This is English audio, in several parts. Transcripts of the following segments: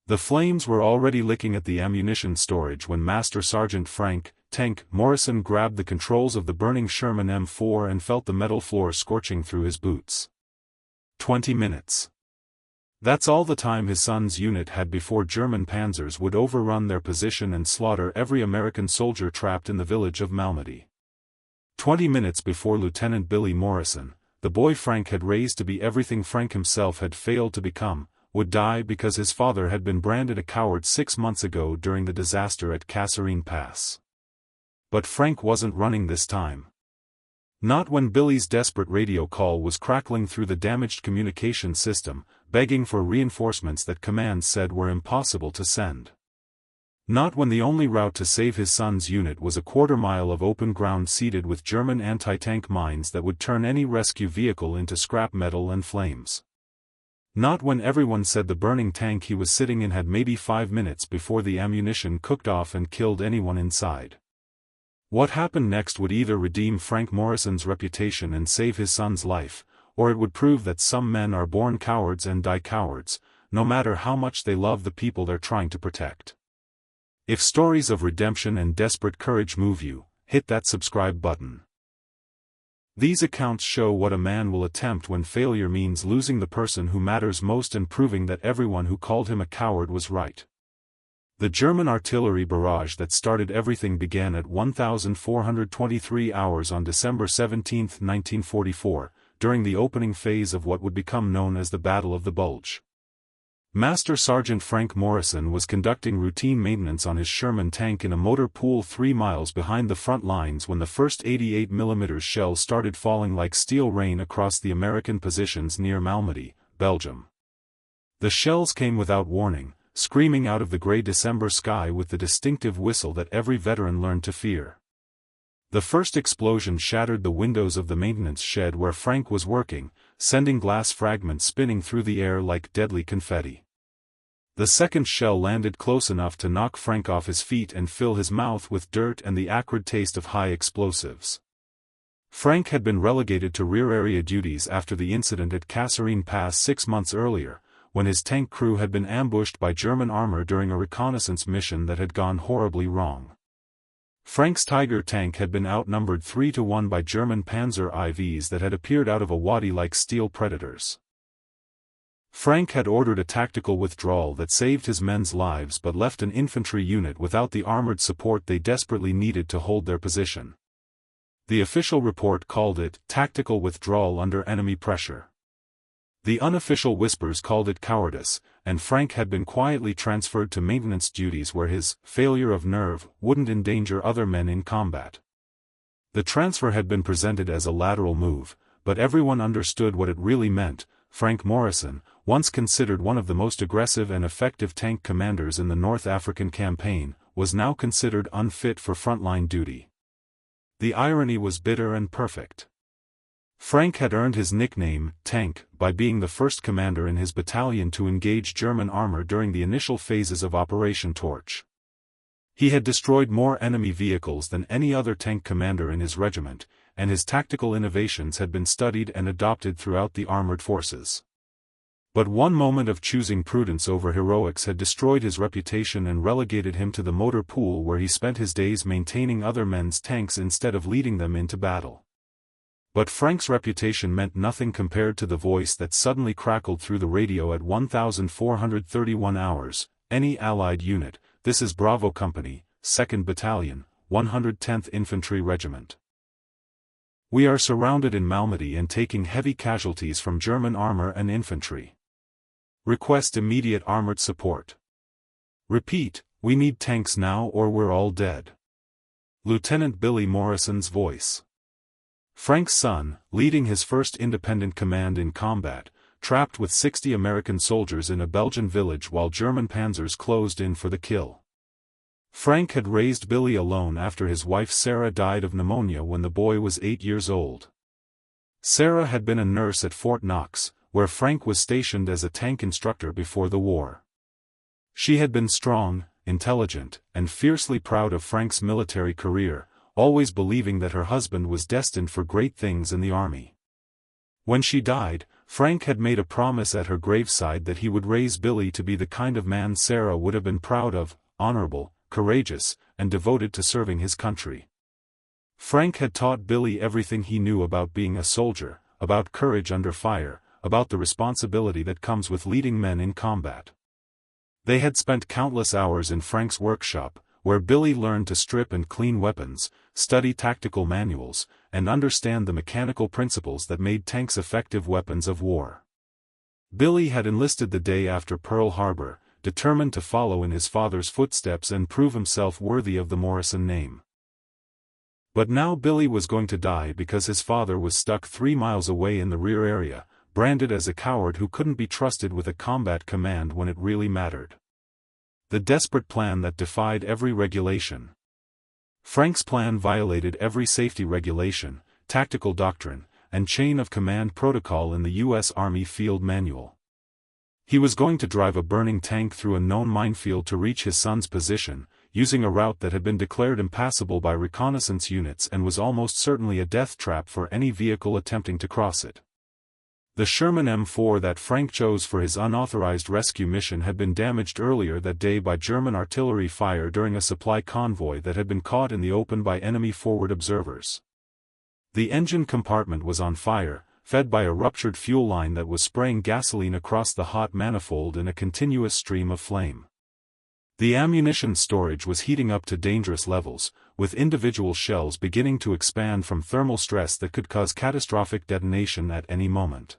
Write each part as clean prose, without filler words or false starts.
The flames were already licking at the ammunition storage when Master Sergeant Frank "Tank" Morrison grabbed the controls of the burning Sherman M4 and felt the metal floor scorching through his boots. 20 minutes. That's all the time his son's unit had before German Panzers would overrun their position and slaughter every American soldier trapped in the village of Malmedy. 20 minutes before Lieutenant Billy Morrison, the boy Frank had raised to be everything Frank himself had failed to become, would die because his father had been branded a coward 6 months ago during the disaster at Kasserine Pass. But Frank wasn't running this time. Not when Billy's desperate radio call was crackling through the damaged communication system, begging for reinforcements that command said were impossible to send. Not when the only route to save his son's unit was a quarter-mile of open ground seeded with German anti-tank mines that would turn any rescue vehicle into scrap metal and flames. Not when everyone said the burning tank he was sitting in had maybe 5 minutes before the ammunition cooked off and killed anyone inside. What happened next would either redeem Frank Morrison's reputation and save his son's life, or it would prove that some men are born cowards and die cowards, no matter how much they love the people they're trying to protect. If stories of redemption and desperate courage move you, hit that subscribe button. These accounts show what a man will attempt when failure means losing the person who matters most and proving that everyone who called him a coward was right. The German artillery barrage that started everything began at 1423 hours on December 17, 1944, during the opening phase of what would become known as the Battle of the Bulge. Master Sergeant Frank Morrison was conducting routine maintenance on his Sherman tank in a motor pool 3 miles behind the front lines when the first 88mm shells started falling like steel rain across the American positions near Malmedy, Belgium. The shells came without warning, screaming out of the gray December sky with the distinctive whistle that every veteran learned to fear. The first explosion shattered the windows of the maintenance shed where Frank was working, sending glass fragments spinning through the air like deadly confetti. The second shell landed close enough to knock Frank off his feet and fill his mouth with dirt and the acrid taste of high explosives. Frank had been relegated to rear area duties after the incident at Kasserine Pass 6 months earlier, when his tank crew had been ambushed by German armor during a reconnaissance mission that had gone horribly wrong. Frank's Tiger tank had been outnumbered 3-1 by German Panzer IVs that had appeared out of a wadi like steel predators. Frank had ordered a tactical withdrawal that saved his men's lives but left an infantry unit without the armored support they desperately needed to hold their position. The official report called it tactical withdrawal under enemy pressure. The unofficial whispers called it cowardice, and Frank had been quietly transferred to maintenance duties where his failure of nerve wouldn't endanger other men in combat. The transfer had been presented as a lateral move, but everyone understood what it really meant. Frank Morrison, once considered one of the most aggressive and effective tank commanders in the North African campaign, was now considered unfit for frontline duty. The irony was bitter and perfect. Frank had earned his nickname, Tank, by being the first commander in his battalion to engage German armor during the initial phases of Operation Torch. He had destroyed more enemy vehicles than any other tank commander in his regiment, and his tactical innovations had been studied and adopted throughout the armored forces. But one moment of choosing prudence over heroics had destroyed his reputation and relegated him to the motor pool where he spent his days maintaining other men's tanks instead of leading them into battle. But Frank's reputation meant nothing compared to the voice that suddenly crackled through the radio at 1431 hours, "Any Allied unit, this is Bravo Company, 2nd Battalion, 110th Infantry Regiment. We are surrounded in Malmedy and taking heavy casualties from German armor and infantry. Request immediate armored support. Repeat, we need tanks now or we're all dead." Lieutenant Billy Morrison's voice. Frank's son, leading his first independent command in combat, trapped with 60 American soldiers in a Belgian village while German panzers closed in for the kill. Frank had raised Billy alone after his wife Sarah died of pneumonia when the boy was 8 years old. Sarah had been a nurse at Fort Knox, where Frank was stationed as a tank instructor before the war. She had been strong, intelligent, and fiercely proud of Frank's military career, always believing that her husband was destined for great things in the army. When she died, Frank had made a promise at her graveside that he would raise Billy to be the kind of man Sarah would have been proud of, honorable, courageous, and devoted to serving his country. Frank had taught Billy everything he knew about being a soldier, about courage under fire, about the responsibility that comes with leading men in combat. They had spent countless hours in Frank's workshop, where Billy learned to strip and clean weapons, study tactical manuals, and understand the mechanical principles that made tanks effective weapons of war. Billy had enlisted the day after Pearl Harbor, determined to follow in his father's footsteps and prove himself worthy of the Morrison name. But now Billy was going to die because his father was stuck 3 miles away in the rear area, branded as a coward who couldn't be trusted with a combat command when it really mattered. The desperate plan that defied every regulation. Frank's plan violated every safety regulation, tactical doctrine, and chain of command protocol in the U.S. Army Field Manual. He was going to drive a burning tank through a known minefield to reach his son's position, using a route that had been declared impassable by reconnaissance units and was almost certainly a death trap for any vehicle attempting to cross it. The Sherman M4 that Frank chose for his unauthorized rescue mission had been damaged earlier that day by German artillery fire during a supply convoy that had been caught in the open by enemy forward observers. The engine compartment was on fire, fed by a ruptured fuel line that was spraying gasoline across the hot manifold in a continuous stream of flame. The ammunition storage was heating up to dangerous levels, with individual shells beginning to expand from thermal stress that could cause catastrophic detonation at any moment.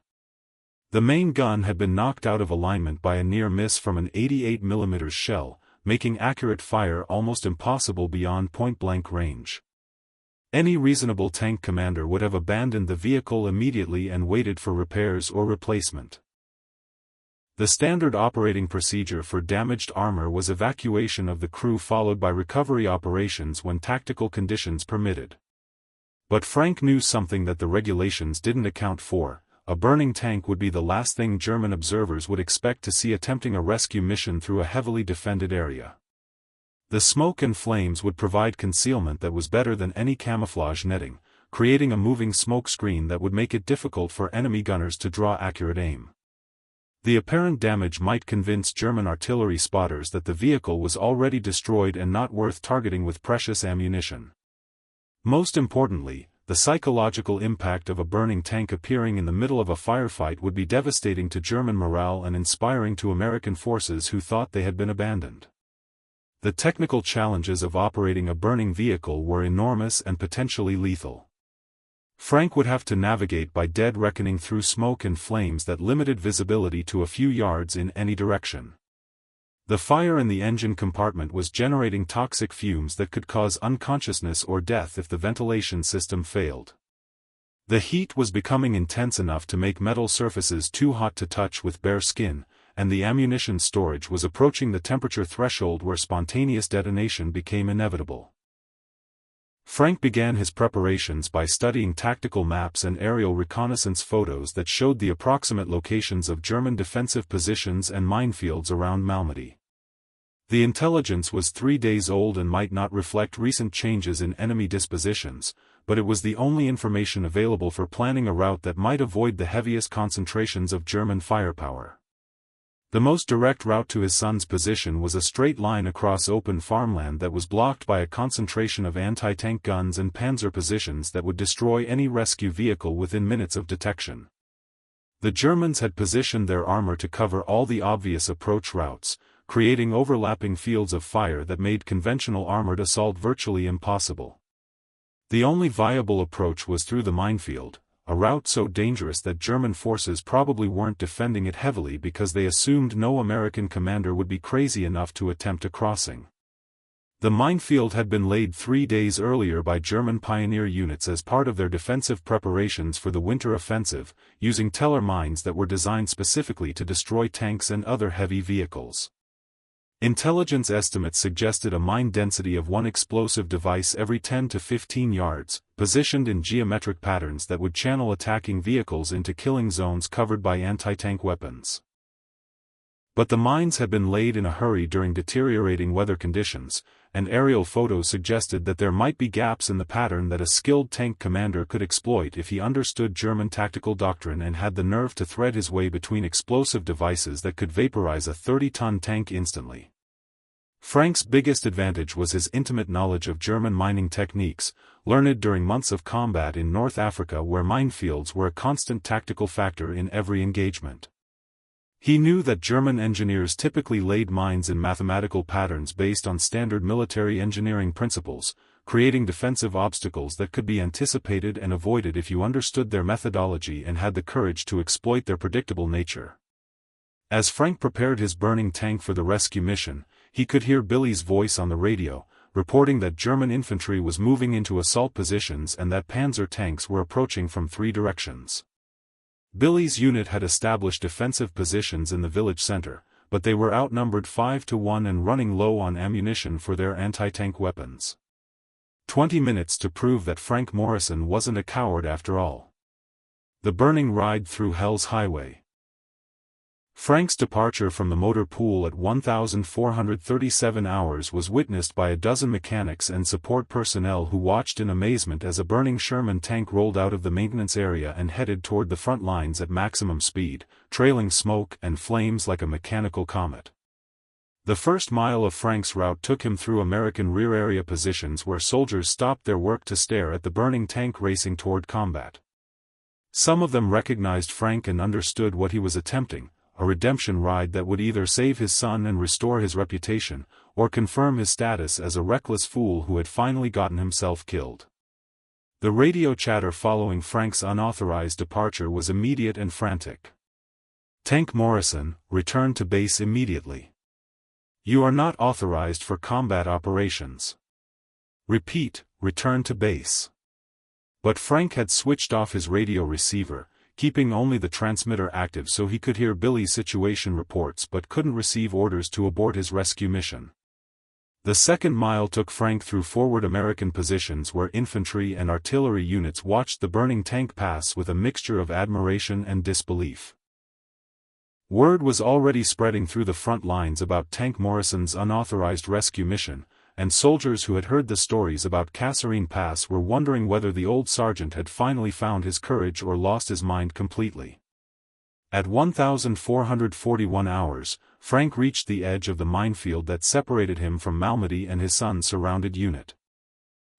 The main gun had been knocked out of alignment by a near miss from an 88mm shell, making accurate fire almost impossible beyond point-blank range. Any reasonable tank commander would have abandoned the vehicle immediately and waited for repairs or replacement. The standard operating procedure for damaged armor was evacuation of the crew followed by recovery operations when tactical conditions permitted. But Frank knew something that the regulations didn't account for. A burning tank would be the last thing German observers would expect to see attempting a rescue mission through a heavily defended area. The smoke and flames would provide concealment that was better than any camouflage netting, creating a moving smoke screen that would make it difficult for enemy gunners to draw accurate aim. The apparent damage might convince German artillery spotters that the vehicle was already destroyed and not worth targeting with precious ammunition. Most importantly, the psychological impact of a burning tank appearing in the middle of a firefight would be devastating to German morale and inspiring to American forces who thought they had been abandoned. The technical challenges of operating a burning vehicle were enormous and potentially lethal. Frank would have to navigate by dead reckoning through smoke and flames that limited visibility to a few yards in any direction. The fire in the engine compartment was generating toxic fumes that could cause unconsciousness or death if the ventilation system failed. The heat was becoming intense enough to make metal surfaces too hot to touch with bare skin, and the ammunition storage was approaching the temperature threshold where spontaneous detonation became inevitable. Frank began his preparations by studying tactical maps and aerial reconnaissance photos that showed the approximate locations of German defensive positions and minefields around Malmedy. The intelligence was 3 days old and might not reflect recent changes in enemy dispositions, but it was the only information available for planning a route that might avoid the heaviest concentrations of German firepower. The most direct route to his son's position was a straight line across open farmland that was blocked by a concentration of anti-tank guns and panzer positions that would destroy any rescue vehicle within minutes of detection. The Germans had positioned their armor to cover all the obvious approach routes, creating overlapping fields of fire that made conventional armored assault virtually impossible. The only viable approach was through the minefield, a route so dangerous that German forces probably weren't defending it heavily because they assumed no American commander would be crazy enough to attempt a crossing. The minefield had been laid 3 days earlier by German pioneer units as part of their defensive preparations for the winter offensive, using teller mines that were designed specifically to destroy tanks and other heavy vehicles. Intelligence estimates suggested a mine density of 1 explosive device every 10 to 15 yards, positioned in geometric patterns that would channel attacking vehicles into killing zones covered by anti-tank weapons. But the mines had been laid in a hurry during deteriorating weather conditions, and aerial photos suggested that there might be gaps in the pattern that a skilled tank commander could exploit if he understood German tactical doctrine and had the nerve to thread his way between explosive devices that could vaporize a 30-ton tank instantly. Frank's biggest advantage was his intimate knowledge of German mining techniques, learned during months of combat in North Africa where minefields were a constant tactical factor in every engagement. He knew that German engineers typically laid mines in mathematical patterns based on standard military engineering principles, creating defensive obstacles that could be anticipated and avoided if you understood their methodology and had the courage to exploit their predictable nature. As Frank prepared his burning tank for the rescue mission, he could hear Billy's voice on the radio, reporting that German infantry was moving into assault positions and that Panzer tanks were approaching from 3 directions. Billy's unit had established defensive positions in the village center, but they were outnumbered 5-1 and running low on ammunition for their anti-tank weapons. 20 minutes to prove that Frank Morrison wasn't a coward after all. The burning ride through Hell's Highway. Frank's departure from the motor pool at 1,437 hours was witnessed by a dozen mechanics and support personnel who watched in amazement as a burning Sherman tank rolled out of the maintenance area and headed toward the front lines at maximum speed, trailing smoke and flames like a mechanical comet. The first mile of Frank's route took him through American rear area positions where soldiers stopped their work to stare at the burning tank racing toward combat. Some of them recognized Frank and understood what he was attempting, a redemption ride that would either save his son and restore his reputation, or confirm his status as a reckless fool who had finally gotten himself killed. The radio chatter following Frank's unauthorized departure was immediate and frantic. "Tank Morrison, return to base immediately. You are not authorized for combat operations. Repeat, return to base." But Frank had switched off his radio receiver, keeping only the transmitter active so he could hear Billy's situation reports but couldn't receive orders to abort his rescue mission. The second mile took Frank through forward American positions where infantry and artillery units watched the burning tank pass with a mixture of admiration and disbelief. Word was already spreading through the front lines about Tank Morrison's unauthorized rescue mission, and soldiers who had heard the stories about Kasserine Pass were wondering whether the old sergeant had finally found his courage or lost his mind completely. At 1,441 hours, Frank reached the edge of the minefield that separated him from Malmedy and his son's surrounded unit.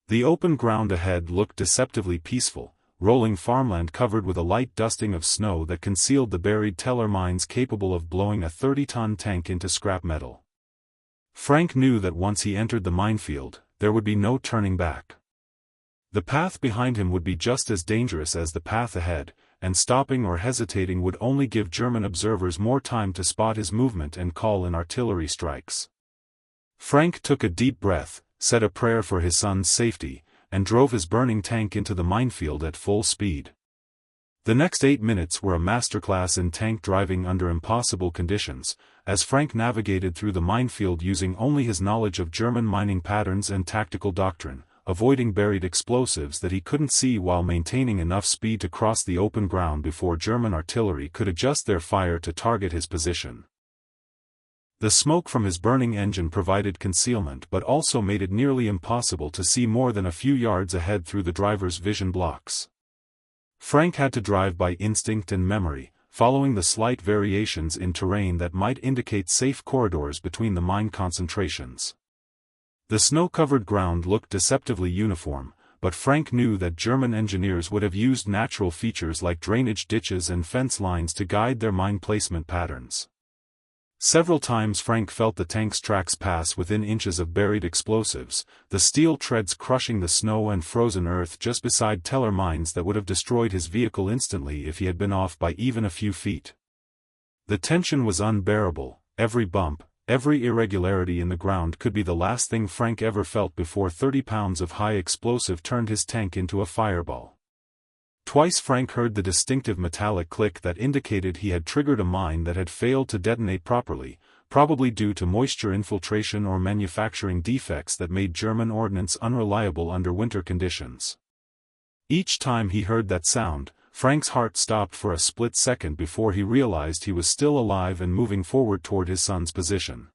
The open ground ahead looked deceptively peaceful, rolling farmland covered with a light dusting of snow that concealed the buried Teller mines capable of blowing a 30-ton tank into scrap metal. Frank knew that once he entered the minefield, there would be no turning back. The path behind him would be just as dangerous as the path ahead, and stopping or hesitating would only give German observers more time to spot his movement and call in artillery strikes. Frank took a deep breath, said a prayer for his son's safety, and drove his burning tank into the minefield at full speed. The next 8 minutes were a masterclass in tank driving under impossible conditions, as Frank navigated through the minefield using only his knowledge of German mining patterns and tactical doctrine, avoiding buried explosives that he couldn't see while maintaining enough speed to cross the open ground before German artillery could adjust their fire to target his position. The smoke from his burning engine provided concealment but also made it nearly impossible to see more than a few yards ahead through the driver's vision blocks. Frank had to drive by instinct and memory, following the slight variations in terrain that might indicate safe corridors between the mine concentrations. The snow-covered ground looked deceptively uniform, but Frank knew that German engineers would have used natural features like drainage ditches and fence lines to guide their mine placement patterns. Several times Frank felt the tank's tracks pass within inches of buried explosives, the steel treads crushing the snow and frozen earth just beside Teller mines that would have destroyed his vehicle instantly if he had been off by even a few feet. The tension was unbearable, every bump, every irregularity in the ground could be the last thing Frank ever felt before 30 pounds of high explosive turned his tank into a fireball. Twice Frank heard the distinctive metallic click that indicated he had triggered a mine that had failed to detonate properly, probably due to moisture infiltration or manufacturing defects that made German ordnance unreliable under winter conditions. Each time he heard that sound, Frank's heart stopped for a split second before he realized he was still alive and moving forward toward his son's position.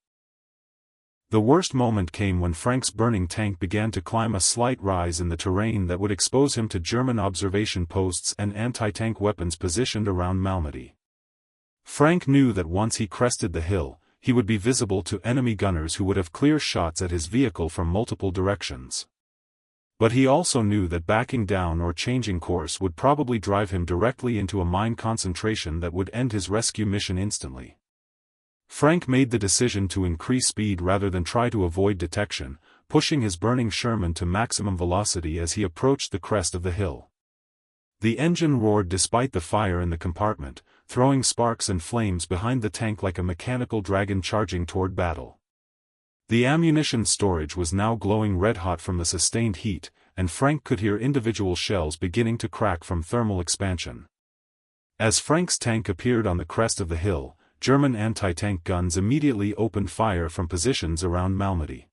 The worst moment came when Frank's burning tank began to climb a slight rise in the terrain that would expose him to German observation posts and anti-tank weapons positioned around Malmedy. Frank knew that once he crested the hill, he would be visible to enemy gunners who would have clear shots at his vehicle from multiple directions. But he also knew that backing down or changing course would probably drive him directly into a mine concentration that would end his rescue mission instantly. Frank made the decision to increase speed rather than try to avoid detection, pushing his burning Sherman to maximum velocity as he approached the crest of the hill. The engine roared despite the fire in the compartment, throwing sparks and flames behind the tank like a mechanical dragon charging toward battle. The ammunition storage was now glowing red-hot from the sustained heat, and Frank could hear individual shells beginning to crack from thermal expansion. As Frank's tank appeared on the crest of the hill, German anti-tank guns immediately opened fire from positions around Malmedy.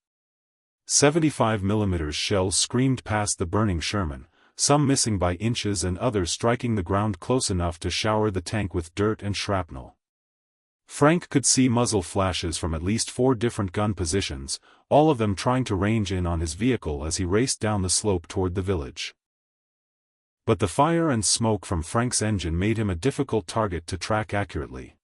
75mm shells screamed past the burning Sherman, some missing by inches and others striking the ground close enough to shower the tank with dirt and shrapnel. Frank could see muzzle flashes from at least 4 different gun positions, all of them trying to range in on his vehicle as he raced down the slope toward the village. But the fire and smoke from Frank's engine made him a difficult target to track accurately.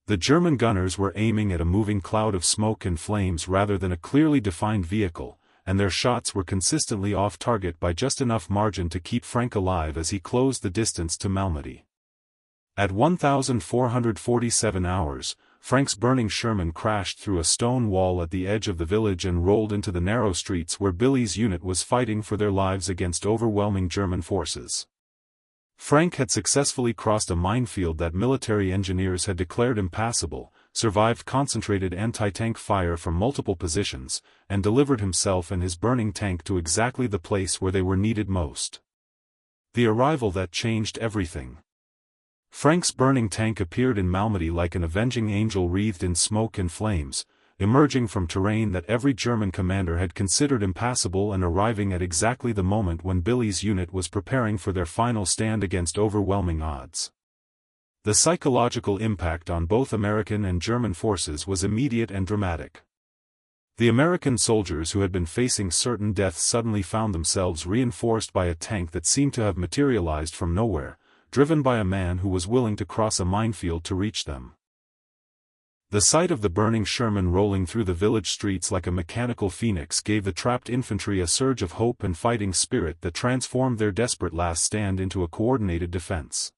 The German gunners were aiming at a moving cloud of smoke and flames rather than a clearly defined vehicle, and their shots were consistently off target by just enough margin to keep Frank alive as he closed the distance to Malmedy. At 1,447 hours, Frank's burning Sherman crashed through a stone wall at the edge of the village and rolled into the narrow streets where Billy's unit was fighting for their lives against overwhelming German forces. Frank had successfully crossed a minefield that military engineers had declared impassable, survived concentrated anti-tank fire from multiple positions, and delivered himself and his burning tank to exactly the place where they were needed most. The arrival that changed everything. Frank's burning tank appeared in Malmedy like an avenging angel wreathed in smoke and flames, emerging from terrain that every German commander had considered impassable and arriving at exactly the moment when Billy's unit was preparing for their final stand against overwhelming odds. The psychological impact on both American and German forces was immediate and dramatic. The American soldiers who had been facing certain death suddenly found themselves reinforced by a tank that seemed to have materialized from nowhere, driven by a man who was willing to cross a minefield to reach them. The sight of the burning Sherman rolling through the village streets like a mechanical phoenix gave the trapped infantry a surge of hope and fighting spirit that transformed their desperate last stand into a coordinated defense.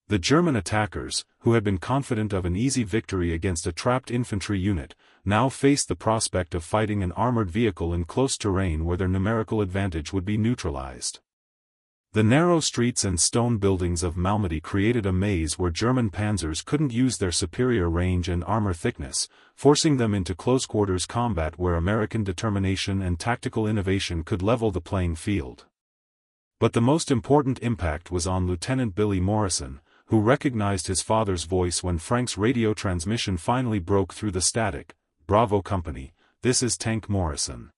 The German attackers, who had been confident of an easy victory against a trapped infantry unit, now faced the prospect of fighting an armored vehicle in close terrain where their numerical advantage would be neutralized. The narrow streets and stone buildings of Malmedy created a maze where German Panzers couldn't use their superior range and armor thickness, forcing them into close-quarters combat where American determination and tactical innovation could level the playing field. But the most important impact was on Lieutenant Billy Morrison, who recognized his father's voice when Frank's radio transmission finally broke through the static. "Bravo Company, this is Tank Morrison.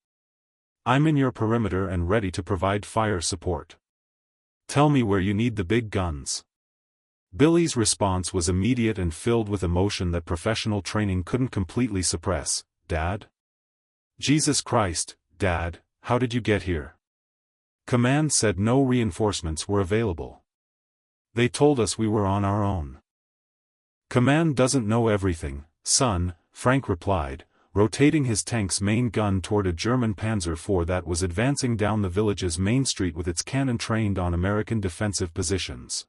I'm in your perimeter and ready to provide fire support. Tell me where you need the big guns." Billy's response was immediate and filled with emotion that professional training couldn't completely suppress. "Dad? Jesus Christ, Dad, how did you get here? Command said no reinforcements were available. They told us we were on our own." "Command doesn't know everything, son," Frank replied, rotating his tank's main gun toward a German Panzer IV that was advancing down the village's main street with its cannon trained on American defensive positions.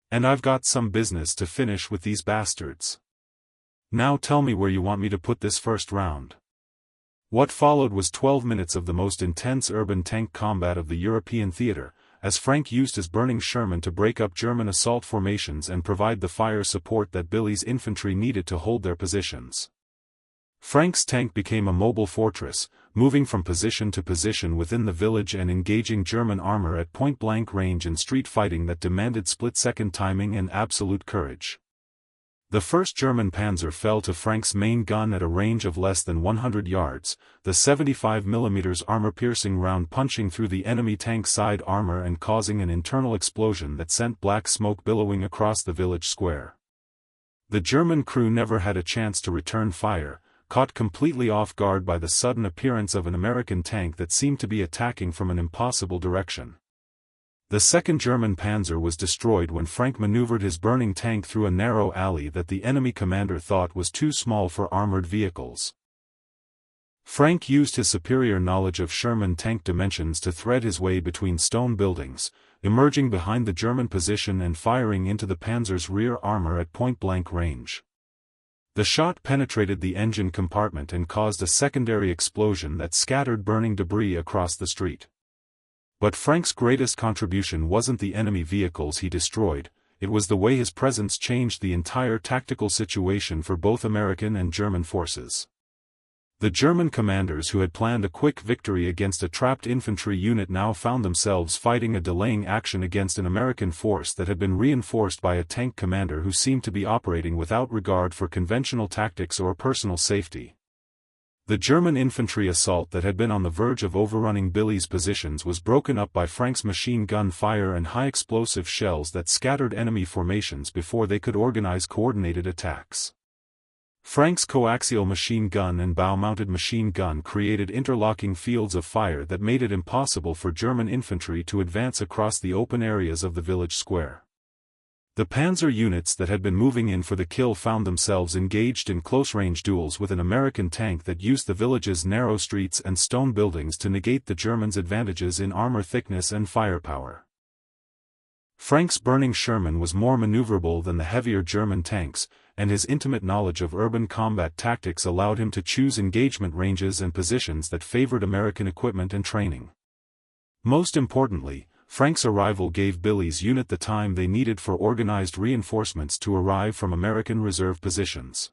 "And I've got some business to finish with these bastards. Now tell me where you want me to put this first round." What followed was 12 minutes of the most intense urban tank combat of the European theater, as Frank used his burning Sherman to break up German assault formations and provide the fire support that Billy's infantry needed to hold their positions. Frank's tank became a mobile fortress, moving from position to position within the village and engaging German armor at point-blank range in street fighting that demanded split-second timing and absolute courage. The first German Panzer fell to Frank's main gun at a range of less than 100 yards, the 75mm armor-piercing round punching through the enemy tank's side armor and causing an internal explosion that sent black smoke billowing across the village square. The German crew never had a chance to return fire, caught completely off guard by the sudden appearance of an American tank that seemed to be attacking from an impossible direction. The second German Panzer was destroyed when Frank maneuvered his burning tank through a narrow alley that the enemy commander thought was too small for armored vehicles. Frank used his superior knowledge of Sherman tank dimensions to thread his way between stone buildings, emerging behind the German position and firing into the Panzer's rear armor at point-blank range. The shot penetrated the engine compartment and caused a secondary explosion that scattered burning debris across the street. But Frank's greatest contribution wasn't the enemy vehicles he destroyed, it was the way his presence changed the entire tactical situation for both American and German forces. The German commanders who had planned a quick victory against a trapped infantry unit now found themselves fighting a delaying action against an American force that had been reinforced by a tank commander who seemed to be operating without regard for conventional tactics or personal safety. The German infantry assault that had been on the verge of overrunning Billy's positions was broken up by Frank's machine gun fire and high-explosive shells that scattered enemy formations before they could organize coordinated attacks. Frank's coaxial machine gun and bow-mounted machine gun created interlocking fields of fire that made it impossible for German infantry to advance across the open areas of the village square. The panzer units that had been moving in for the kill found themselves engaged in close-range duels with an American tank that used the village's narrow streets and stone buildings to negate the Germans' advantages in armor thickness and firepower. Frank's burning Sherman was more maneuverable than the heavier German tanks, and his intimate knowledge of urban combat tactics allowed him to choose engagement ranges and positions that favored American equipment and training. Most importantly, Frank's arrival gave Billy's unit the time they needed for organized reinforcements to arrive from American reserve positions.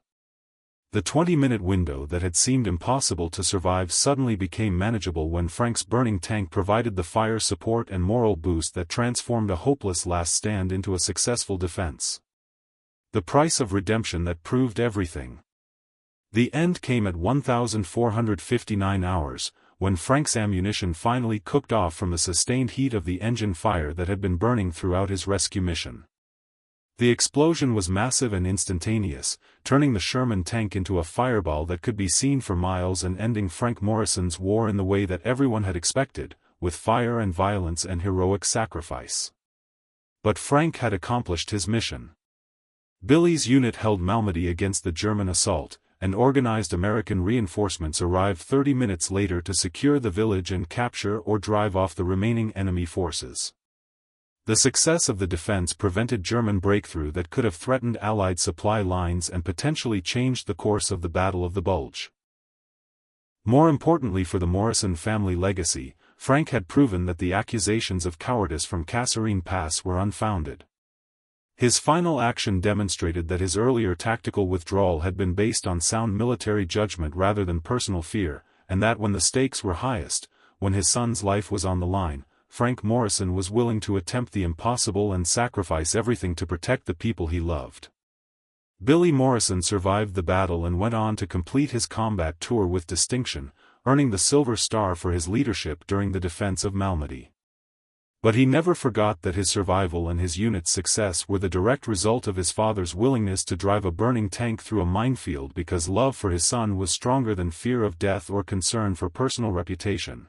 The 20-minute window that had seemed impossible to survive suddenly became manageable when Frank's burning tank provided the fire support and moral boost that transformed a hopeless last stand into a successful defense. The price of redemption that proved everything. The end came at 1,459 hours, when Frank's ammunition finally cooked off from the sustained heat of the engine fire that had been burning throughout his rescue mission. The explosion was massive and instantaneous, turning the Sherman tank into a fireball that could be seen for miles and ending Frank Morrison's war in the way that everyone had expected, with fire and violence and heroic sacrifice. But Frank had accomplished his mission. Billy's unit held Malmedy against the German assault, and organized American reinforcements arrived 30 minutes later to secure the village and capture or drive off the remaining enemy forces. The success of the defense prevented German breakthrough that could have threatened Allied supply lines and potentially changed the course of the Battle of the Bulge. More importantly for the Morrison family legacy, Frank had proven that the accusations of cowardice from Kasserine Pass were unfounded. His final action demonstrated that his earlier tactical withdrawal had been based on sound military judgment rather than personal fear, and that when the stakes were highest, when his son's life was on the line, Frank Morrison was willing to attempt the impossible and sacrifice everything to protect the people he loved. Billy Morrison survived the battle and went on to complete his combat tour with distinction, earning the Silver Star for his leadership during the defense of Malmedy. But he never forgot that his survival and his unit's success were the direct result of his father's willingness to drive a burning tank through a minefield because love for his son was stronger than fear of death or concern for personal reputation.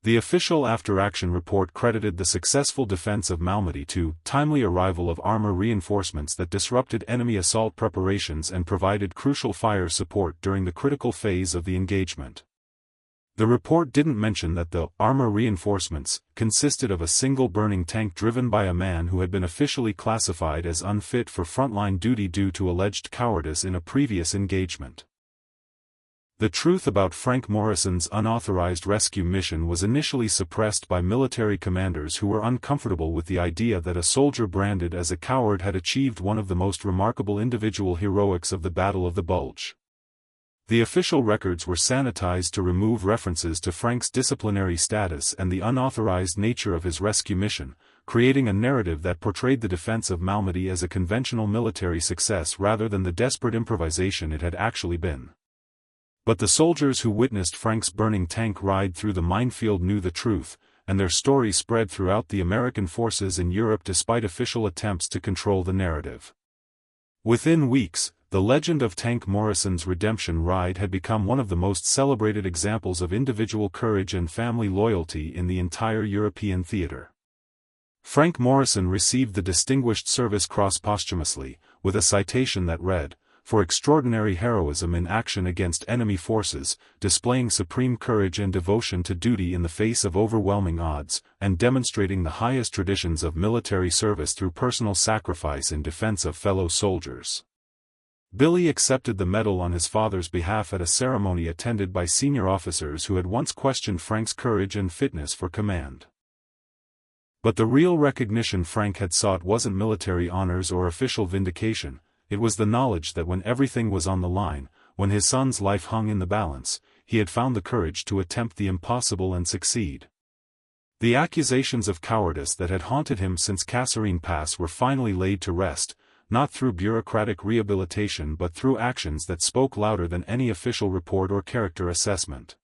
The official after-action report credited the successful defense of Malmedy to timely arrival of armor reinforcements that disrupted enemy assault preparations and provided crucial fire support during the critical phase of the engagement. The report didn't mention that the armor reinforcements consisted of a single burning tank driven by a man who had been officially classified as unfit for frontline duty due to alleged cowardice in a previous engagement. The truth about Frank Morrison's unauthorized rescue mission was initially suppressed by military commanders who were uncomfortable with the idea that a soldier branded as a coward had achieved one of the most remarkable individual heroics of the Battle of the Bulge. The official records were sanitized to remove references to Frank's disciplinary status and the unauthorized nature of his rescue mission, creating a narrative that portrayed the defense of Malmedy as a conventional military success rather than the desperate improvisation it had actually been. But the soldiers who witnessed Frank's burning tank ride through the minefield knew the truth, and their story spread throughout the American forces in Europe despite official attempts to control the narrative. Within weeks, the legend of Tank Morrison's redemption ride had become one of the most celebrated examples of individual courage and family loyalty in the entire European theater. Frank Morrison received the Distinguished Service Cross posthumously, with a citation that read, "For extraordinary heroism in action against enemy forces, displaying supreme courage and devotion to duty in the face of overwhelming odds, and demonstrating the highest traditions of military service through personal sacrifice in defense of fellow soldiers." Billy accepted the medal on his father's behalf at a ceremony attended by senior officers who had once questioned Frank's courage and fitness for command. But the real recognition Frank had sought wasn't military honors or official vindication. It was the knowledge that when everything was on the line, when his son's life hung in the balance, he had found the courage to attempt the impossible and succeed. The accusations of cowardice that had haunted him since Kasserine Pass were finally laid to rest, not through bureaucratic rehabilitation but through actions that spoke louder than any official report or character assessment.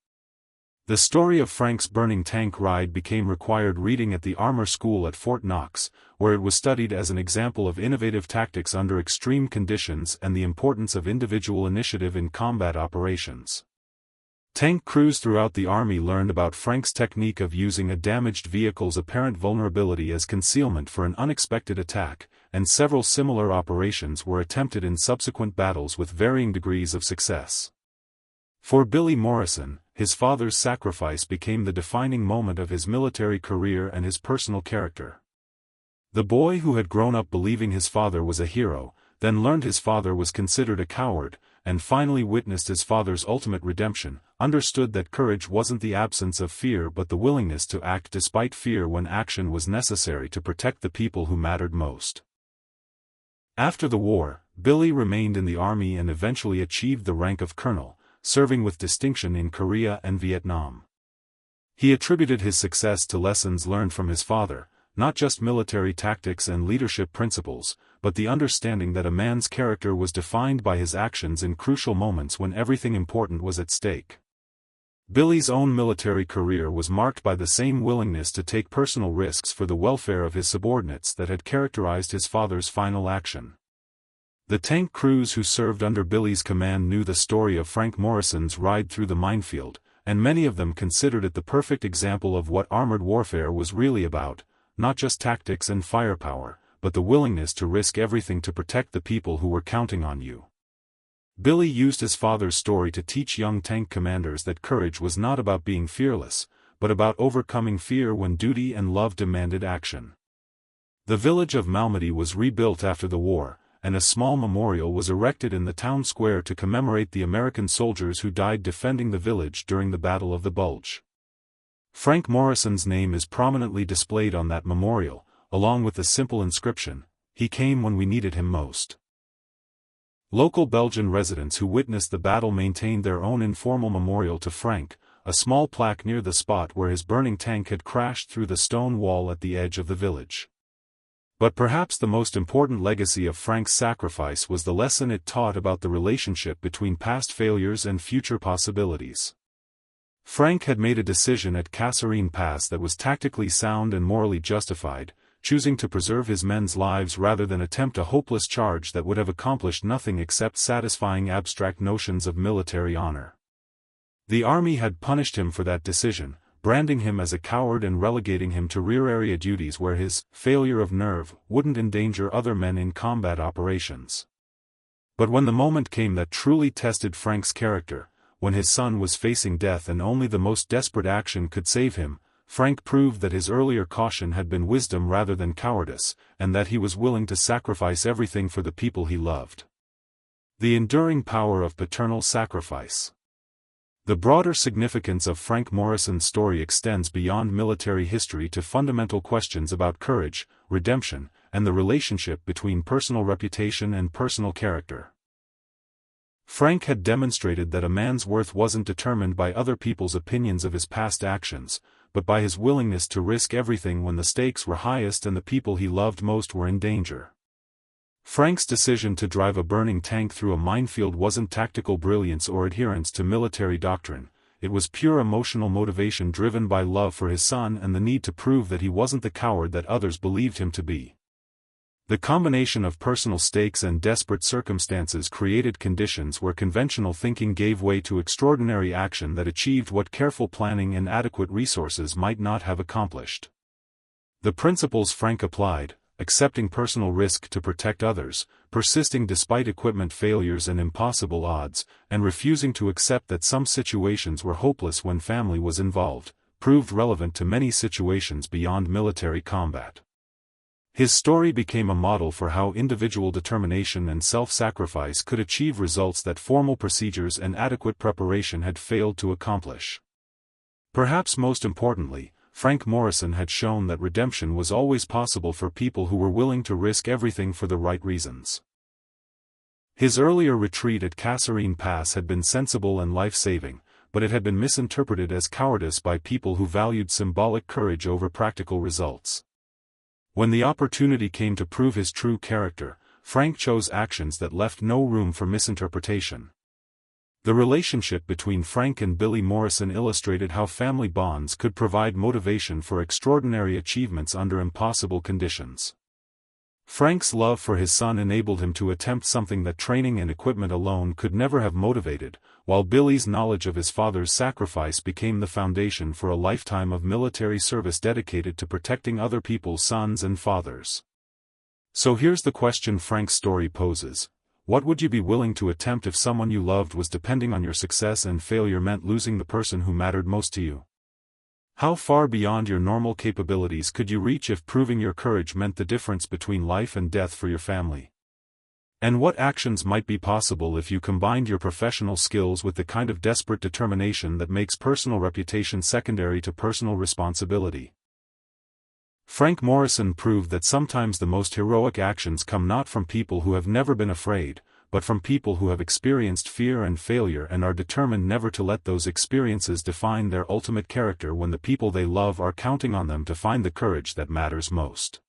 The story of Frank's burning tank ride became required reading at the Armor School at Fort Knox, where it was studied as an example of innovative tactics under extreme conditions and the importance of individual initiative in combat operations. Tank crews throughout the Army learned about Frank's technique of using a damaged vehicle's apparent vulnerability as concealment for an unexpected attack, and several similar operations were attempted in subsequent battles with varying degrees of success. For Billy Morrison, his father's sacrifice became the defining moment of his military career and his personal character. The boy who had grown up believing his father was a hero, then learned his father was considered a coward, and finally witnessed his father's ultimate redemption, understood that courage wasn't the absence of fear but the willingness to act despite fear when action was necessary to protect the people who mattered most. After the war, Billy remained in the Army and eventually achieved the rank of colonel, serving with distinction in Korea and Vietnam. He attributed his success to lessons learned from his father, not just military tactics and leadership principles, but the understanding that a man's character was defined by his actions in crucial moments when everything important was at stake. Billy's own military career was marked by the same willingness to take personal risks for the welfare of his subordinates that had characterized his father's final action. The tank crews who served under Billy's command knew the story of Frank Morrison's ride through the minefield, and many of them considered it the perfect example of what armored warfare was really about, not just tactics and firepower, but the willingness to risk everything to protect the people who were counting on you. Billy used his father's story to teach young tank commanders that courage was not about being fearless, but about overcoming fear when duty and love demanded action. The village of Malmedy was rebuilt after the war, and a small memorial was erected in the town square to commemorate the American soldiers who died defending the village during the Battle of the Bulge. Frank Morrison's name is prominently displayed on that memorial, along with the simple inscription, "He came when we needed him most." Local Belgian residents who witnessed the battle maintained their own informal memorial to Frank, a small plaque near the spot where his burning tank had crashed through the stone wall at the edge of the village. But perhaps the most important legacy of Frank's sacrifice was the lesson it taught about the relationship between past failures and future possibilities. Frank had made a decision at Kasserine Pass that was tactically sound and morally justified, choosing to preserve his men's lives rather than attempt a hopeless charge that would have accomplished nothing except satisfying abstract notions of military honor. The Army had punished him for that decision, branding him as a coward and relegating him to rear-area duties where his failure of nerve wouldn't endanger other men in combat operations. But when the moment came that truly tested Frank's character, when his son was facing death and only the most desperate action could save him, Frank proved that his earlier caution had been wisdom rather than cowardice, and that he was willing to sacrifice everything for the people he loved. The enduring power of paternal sacrifice. The broader significance of Frank Morrison's story extends beyond military history to fundamental questions about courage, redemption, and the relationship between personal reputation and personal character. Frank had demonstrated that a man's worth wasn't determined by other people's opinions of his past actions, but by his willingness to risk everything when the stakes were highest and the people he loved most were in danger. Frank's decision to drive a burning tank through a minefield wasn't tactical brilliance or adherence to military doctrine, it was pure emotional motivation driven by love for his son and the need to prove that he wasn't the coward that others believed him to be. The combination of personal stakes and desperate circumstances created conditions where conventional thinking gave way to extraordinary action that achieved what careful planning and adequate resources might not have accomplished. The principles Frank applied, accepting personal risk to protect others, persisting despite equipment failures and impossible odds, and refusing to accept that some situations were hopeless when family was involved, proved relevant to many situations beyond military combat. His story became a model for how individual determination and self-sacrifice could achieve results that formal procedures and adequate preparation had failed to accomplish. Perhaps most importantly, Frank Morrison had shown that redemption was always possible for people who were willing to risk everything for the right reasons. His earlier retreat at Kasserine Pass had been sensible and life-saving, but it had been misinterpreted as cowardice by people who valued symbolic courage over practical results. When the opportunity came to prove his true character, Frank chose actions that left no room for misinterpretation. The relationship between Frank and Billy Morrison illustrated how family bonds could provide motivation for extraordinary achievements under impossible conditions. Frank's love for his son enabled him to attempt something that training and equipment alone could never have motivated, while Billy's knowledge of his father's sacrifice became the foundation for a lifetime of military service dedicated to protecting other people's sons and fathers. So here's the question Frank's story poses. What would you be willing to attempt if someone you loved was depending on your success and failure meant losing the person who mattered most to you? How far beyond your normal capabilities could you reach if proving your courage meant the difference between life and death for your family? And what actions might be possible if you combined your professional skills with the kind of desperate determination that makes personal reputation secondary to personal responsibility? Frank Morrison proved that sometimes the most heroic actions come not from people who have never been afraid, but from people who have experienced fear and failure and are determined never to let those experiences define their ultimate character when the people they love are counting on them to find the courage that matters most.